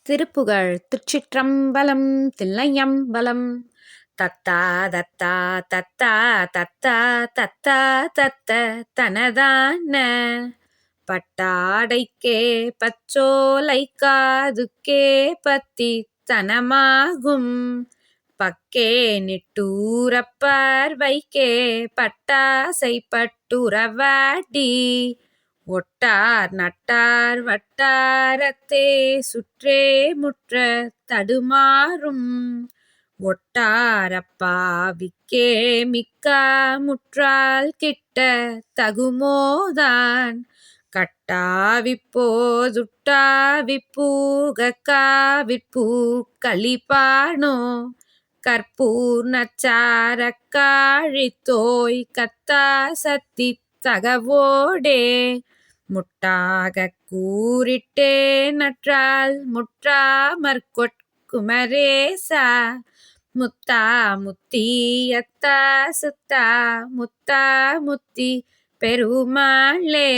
திருப்புகழ் திருச்சிற்றம்பலம் தில்லையம்பலம். தத்தா தத்தா தத்தா தத்தா தத்தா தத்த தனதான பட்டாடைக்கே பச்சோலை காதுக்கே பத்தி தனமாகும் பக்கே நிட்டூரப் பார்வைக்கே பட்டாசை பட்டுறவாடி ஒட்டார் நட்டார் வட்டாரத்தே சுற்றே முற்ற தடுமாறும் ஒட்டாரப்பாவிக்கே மிக்கா முற்றால் கிட்ட தகுமோதான் கட்டாவிப்போதுட்டாவிப்பூகக்காவிற்பூ களிப்பானோ கற்பூர் நச்சாரக்காழித்தோய் கத்தா சத்தி தகவோடே முட்டாகக் கூறிட்டே நற்றால் முற்றாமற்கொட் குமரேசா முத்தா முத்தி யத்தா சுத்தா முத்தா முத்தி பெருமாளே.